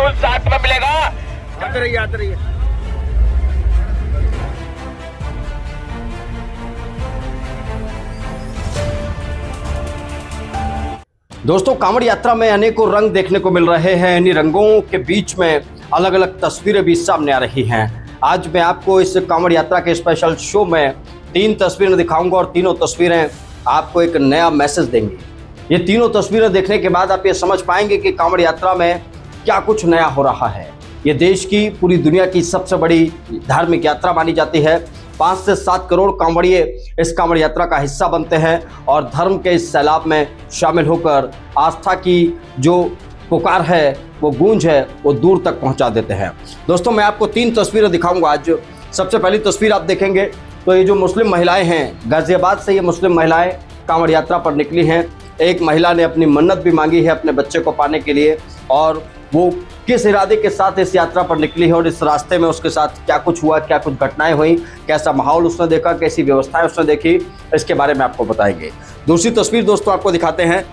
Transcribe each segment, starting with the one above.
त्रिशूल साथ में मिलेगा। आते रहिए आते रहिए। दोस्तों, कांवड़ यात्रा में अनेकों रंग देखने को मिल रहे हैं। इन्हीं रंगों के बीच में अलग अलग तस्वीरें भी सामने आ रही हैं। आज मैं आपको इस कांवड़ यात्रा के स्पेशल शो में 3 तस्वीरें दिखाऊंगा और तीनों तस्वीरें आपको एक नया मैसेज देंगी। ये तीनों तस्वीरें देखने के बाद आप ये समझ पाएंगे कि कांवड़ यात्रा में क्या कुछ नया हो रहा है। ये देश की, पूरी दुनिया की सबसे बड़ी धार्मिक यात्रा मानी जाती है। 5 से 7 करोड़ कांवड़िए इस कांवड़ यात्रा का हिस्सा बनते हैं और धर्म के इस सैलाब में शामिल होकर आस्था की जो पुकार है, वो गूंज है, वो दूर तक पहुंचा देते हैं। दोस्तों, मैं आपको 3 तस्वीरें दिखाऊंगा आज। सबसे पहली तस्वीर आप देखेंगे तो ये जो मुस्लिम महिलाएं हैं, गाजियाबाद से ये मुस्लिम महिलाएं कांवड़ यात्रा पर निकली हैं। एक महिला ने अपनी मन्नत भी मांगी है अपने बच्चे को पाने के लिए, और वो किस इरादे के साथ इस यात्रा पर निकली है और इस रास्ते में उसके साथ क्या कुछ हुआ, क्या कुछ घटनाएं हुई, कैसा माहौल उसने देखा, कैसी व्यवस्थाएं उसने देखी, इसके बारे में आपको बताएंगे। दूसरी तस्वीर दोस्तों आपको दिखाते हैं।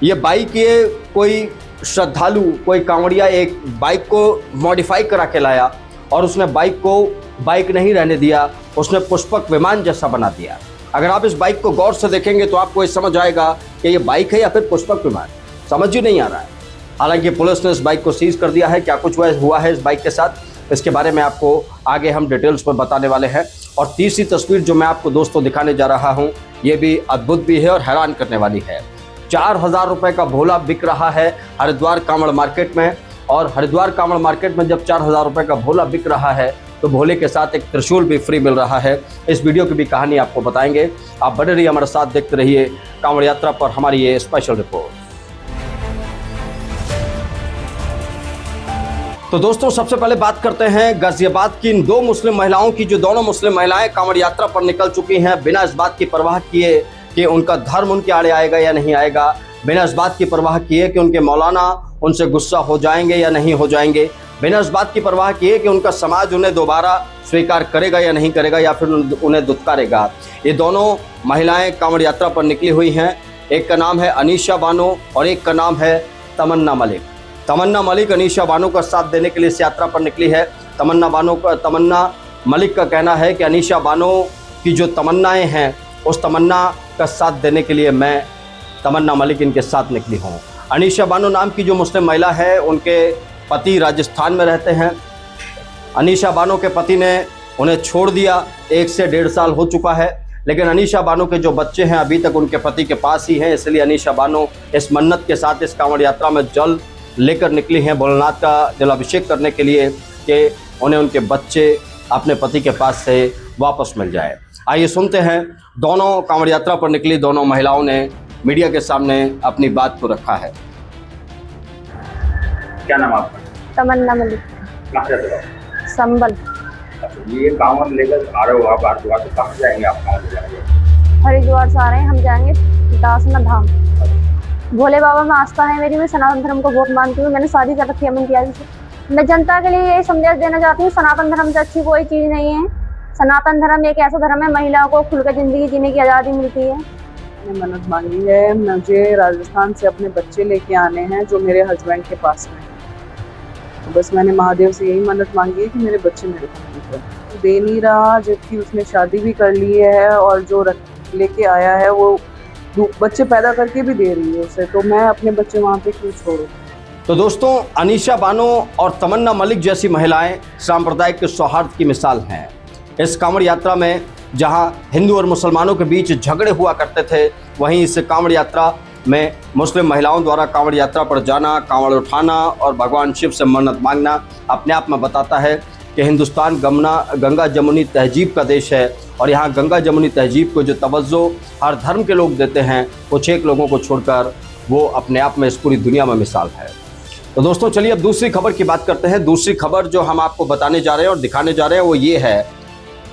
ये बाइक, ये कोई श्रद्धालु, कोई कांवड़िया एक बाइक को मॉडिफाई करा के लाया और उसने बाइक को बाइक नहीं रहने दिया, उसने पुष्पक विमान जैसा बना दिया। अगर आप इस बाइक को गौर से देखेंगे तो आपको ये समझ आएगा कि ये बाइक है या फिर पुष्पक विमान, समझ ही नहीं आ रहा है। हालांकि पुलिस ने इस बाइक को सीज कर दिया है। क्या कुछ हुआ है इस बाइक के साथ, इसके बारे में आपको आगे हम डिटेल्स में बताने वाले हैं। और तीसरी तस्वीर जो मैं आपको दोस्तों दिखाने जा रहा हूं, ये भी अद्भुत भी है और हैरान करने वाली है। 4000 रुपये का भोला बिक रहा है हरिद्वार कांवड़ मार्केट में। और हरिद्वार कांवड़ मार्केट में जब 4000 रुपये का भोला बिक रहा है तो भोले के साथ एक त्रिशूल भी फ्री मिल रहा है। इस वीडियो की भी कहानी आपको बताएंगे। आप बने रहिए हमारे साथ, देखते रहिए कांवड़ यात्रा पर हमारी ये स्पेशल रिपोर्ट। तो दोस्तों, सबसे पहले बात करते हैं गाजियाबाद की इन 2 मुस्लिम महिलाओं की, जो दोनों मुस्लिम महिलाएं कांवड़ यात्रा पर निकल चुकी हैं बिना इस बात की परवाह किए कि उनका धर्म उनके आड़े आएगा या नहीं आएगा, बिना इस बात की परवाह किए कि उनके मौलाना उनसे गुस्सा हो जाएंगे या नहीं हो जाएंगे, बिना इस बात की परवाह किए कि उनका समाज उन्हें दोबारा स्वीकार करेगा या नहीं करेगा या फिर उन्हें दुत्कारेगा। ये दोनों महिलाएं कांवड़ यात्रा पर निकली हुई हैं। एक का नाम है अनीशा बानो और एक का नाम है तमन्ना मलिक। तमन्ना मलिक अनीशा बानो का साथ देने के लिए इस यात्रा पर निकली है। तमन्ना मलिक का कहना है कि अनीशा बानो की जो तमन्नाएं हैं, उस तमन्ना का साथ देने के लिए मैं, तमन्ना मलिक, इनके साथ निकली हूँ। अनीशा बानो नाम की जो मुस्लिम महिला है, उनके पति राजस्थान में रहते हैं। अनीशा बानो के पति ने उन्हें छोड़ दिया, 1 से 1.5 साल हो चुका है। लेकिन अनीशा बानो के जो बच्चे हैं अभी तक उनके पति के पास ही हैं। इसलिए अनीशा बानो इस मन्नत के साथ इस कांवड़ यात्रा में जल लेकर निकली हैं भोलेनाथ का जलाभिषेक करने के लिए कि उन्हें उनके बच्चे अपने पति के पास से वापस मिल जाए। आइए सुनते हैं, दोनों कांवड़ यात्रा पर निकली दोनों महिलाओं ने मीडिया के सामने अपनी बात को रखा है। क्या नाम आपका? तमन्ना मलिक। कहाँ रहते हो? संबल। अच्छा, ये कांवड़ लेकर आ रहे हो आप हरिद्वार से, कहाँ जाएंगे आप? कांवड़ जाएंगे हरिद्वार से आ रहे हैं, हम जाएंगे दासना धाम। भोले बाबा में आस्था है मेरी, मैं सनातन धर्म को बहुत मानती हूँ। मैंने शादी कर रखी है अमन कियारी से। मैं जनता के लिए यही संदेश देना चाहती हूँ, सनातन धर्म से अच्छी कोई चीज़ नहीं है। सनातन धर्म एक ऐसा धर्म है, महिलाओं को खुलकर जिंदगी जीने की आज़ादी मिलती है। मैंने मन्नत मांगी है, मुझे राजस्थान से अपने बच्चे लेके आने हैं जो मेरे हस्बैंड के पास में हैं। तो बस मैंने महादेव से यही मन्नत मांगी है कि मेरे बच्चे मेरे को मिल। दे नहीं रहा, जबकि उसने शादी भी कर ली है और जो लेके आया है वो बच्चे पैदा करके भी दे रही है उसे। तो मैं अपने बच्चे वहाँ पे क्यों छोड़ूं? तो दोस्तों, अनीशा बानो और तमन्ना मलिक जैसी महिलाएं सांप्रदायिक सौहार्द की मिसाल हैं। इस कांवड़ यात्रा में जहां हिंदू और मुसलमानों के बीच झगड़े हुआ करते थे, वहीं इस कांवड़ यात्रा में मुस्लिम महिलाओं द्वारा कांवड़ यात्रा पर जाना, कांवड़ उठाना और भगवान शिव से मन्नत मांगना अपने आप में बताता है कि हिंदुस्तान गंगा जमुनी तहजीब का देश है। और यहाँ गंगा जमुनी तहजीब को जो तवज्जो हर धर्म के लोग देते हैं, कुछ एक लोगों को छोड़कर, वो अपने आप में इस पूरी दुनिया में मिसाल है। तो दोस्तों, चलिए अब दूसरी खबर की बात करते हैं। दूसरी खबर जो हम आपको बताने जा रहे हैं और दिखाने जा रहे हैं वो ये है,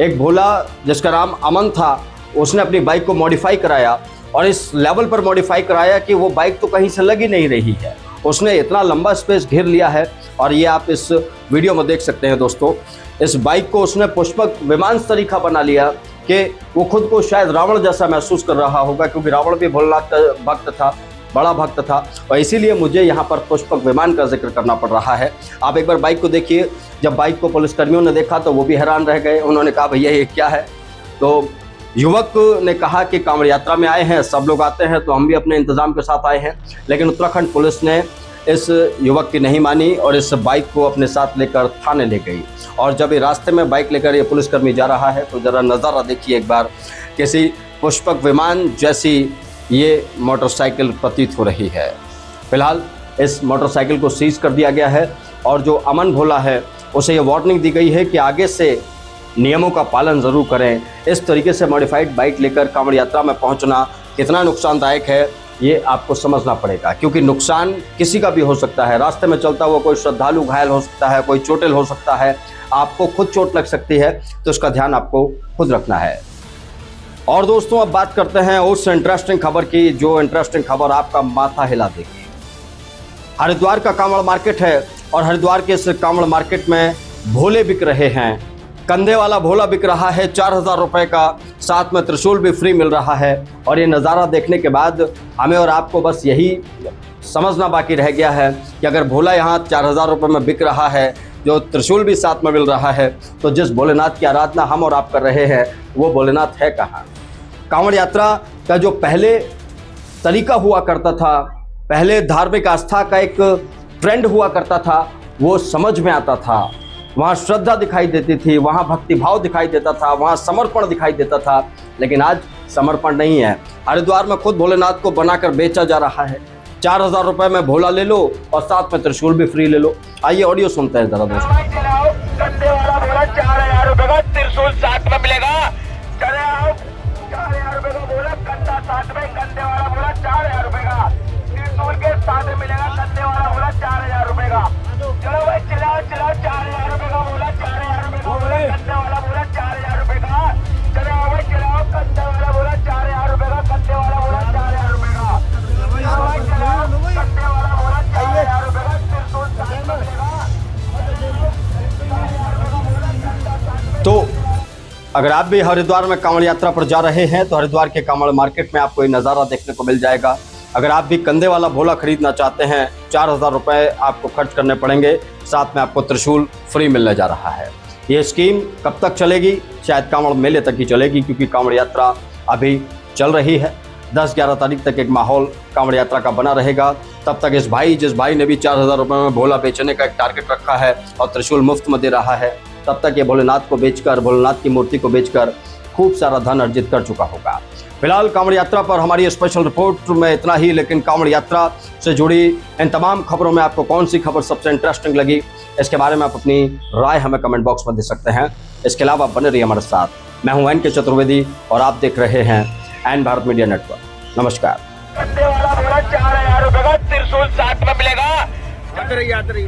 एक भोला जिसका नाम अमन था, उसने अपनी बाइक को मॉडिफाई कराया और इस लेवल पर मॉडिफाई कराया कि वो बाइक तो कहीं से लगी नहीं रही है। उसने इतना लंबा स्पेस घेर लिया है और ये आप इस वीडियो में देख सकते हैं दोस्तों। इस बाइक को उसने पुष्पक विमान तरीका बना लिया कि वो खुद को शायद रावण जैसा महसूस कर रहा होगा, क्योंकि रावण भी भोलेनाथ का भक्त था। बड़ा भक्त था और इसीलिए मुझे यहाँ पर पुष्पक विमान का जिक्र करना पड़ रहा है। आप एक बार बाइक को देखिए, जब बाइक को पुलिसकर्मियों ने देखा तो वो भी हैरान रह गए। उन्होंने कहा भैया ये क्या है। तो युवक ने कहा कि कांवड़ यात्रा में आए हैं, सब लोग आते हैं तो हम भी अपने इंतजाम के साथ आए हैं। लेकिन उत्तराखंड पुलिस ने इस युवक की नहीं मानी और इस बाइक को अपने साथ लेकर थाने ले गई। और जब ये रास्ते में बाइक लेकर ये पुलिसकर्मी जा रहा है तो ज़रा नज़ारा देखिए एक बार, किसी पुष्पक विमान जैसी ये मोटरसाइकिल प्रतीत हो रही है। फिलहाल इस मोटरसाइकिल को सीज कर दिया गया है और जो अमन भोला है उसे ये वार्निंग दी गई है कि आगे से नियमों का पालन ज़रूर करें। इस तरीके से मॉडिफाइड बाइक लेकर कांवड़ यात्रा में पहुंचना कितना नुकसानदायक है ये आपको समझना पड़ेगा, क्योंकि नुकसान किसी का भी हो सकता है। रास्ते में चलता हुआ कोई श्रद्धालु घायल हो सकता है, कोई चोटिल हो सकता है, आपको खुद चोट लग सकती है, तो इसका ध्यान आपको खुद रखना है। और दोस्तों अब बात करते हैं उस इंटरेस्टिंग खबर की, जो इंटरेस्टिंग खबर आपका माथा हिला देगी। हरिद्वार का कांवड़ मार्केट है और हरिद्वार के इस कांवड़ मार्केट में भोले बिक रहे हैं। कंधे वाला भोला बिक रहा है 4000 रुपये का, साथ में त्रिशूल भी फ्री मिल रहा है। और ये नज़ारा देखने के बाद हमें और आपको बस यही समझना बाकी रह गया है कि अगर भोला यहाँ 4000 रुपये में बिक रहा है, जो त्रिशूल भी साथ में मिल रहा है, तो जिस भोलेनाथ की आराधना हम और आप कर रहे हैं वो भोलेनाथ है कहाँ। कांवड़ यात्रा का जो पहले तरीका हुआ करता था, पहले धार्मिक आस्था का एक ट्रेंड हुआ करता था, वो समझ में आता था। वहाँ श्रद्धा दिखाई देती थी, वहाँ भक्तिभाव दिखाई देता था, वहाँ समर्पण दिखाई देता था। लेकिन आज समर्पण नहीं है। हरिद्वार में खुद भोलेनाथ को बनाकर बेचा जा रहा है। 4000 रुपये में भोला ले लो और साथ में त्रिशूल भी फ्री ले लो। आइए ऑडियो सुनते हैं जरा दोस्तों। कंधे वाला भोला 4000 रुपए का, त्रिशूल साथ में मिलेगा। चले आओ, 4000 रुपए का भोला, कंधा साथ में, कंधे वाला भोला 4000 रुपए का, त्रिशूल के साथ में मिलेगा। कंधे वाला भोला 4000 रुपए का। चलो भाई चलाओ चलाओ, 4000 रुपए का भोला, 4000 रुपए का भोला, कंधे वाला भोला 4000 रुपए का। चलाओ भाई चलाओ, कंधे वाला भोला 4000 रुपए का, कंधे वाला भोला 4000 रुपए का। चलाओ भाई चलाओ, कंधे वाला भोला 4000 रुपए का, त्रिशूल साथ में मिलेगा। तो अगर आप भी हरिद्वार में कांवड़ यात्रा पर जा रहे हैं तो हरिद्वार के कांवड़ मार्केट में आपको ये नज़ारा देखने को मिल जाएगा। अगर आप भी कंधे वाला भोला खरीदना चाहते हैं, 4000 रुपये आपको खर्च करने पड़ेंगे, साथ में आपको त्रिशूल फ्री मिलने जा रहा है। ये स्कीम कब तक चलेगी? शायद कांवड़ मेले तक ही चलेगी, क्योंकि कांवड़ यात्रा अभी चल रही है। 10-11 तारीख तक एक माहौल कांवड़ यात्रा का बना रहेगा। तब तक जिस भाई ने भी 4000 रुपये में भोला बेचने का एक टारगेट रखा है और त्रिशूल मुफ्त में दे रहा है, तब तक ये भोलेनाथ को बेचकर, भोलेनाथ की मूर्ति को बेचकर खूब सारा धन अर्जित कर चुका होगा। फिलहाल कांवड़ यात्रा पर हमारी स्पेशल रिपोर्ट में इतना ही। लेकिन कांवड़ यात्रा से जुड़ी इन तमाम खबरों में आपको कौन सी खबर सबसे इंटरेस्टिंग लगी, इसके बारे में आप अपनी राय हमें कमेंट बॉक्स में दे सकते हैं। इसके अलावा बने रहिए हमारे साथ। मैं हूं एन के चतुर्वेदी और आप देख रहे हैं एन भारत मीडिया नेटवर्क। नमस्कार। कंधे वाला भोला 4000 रुपए का, त्रिशूल साथ में मिलेगा। याद रही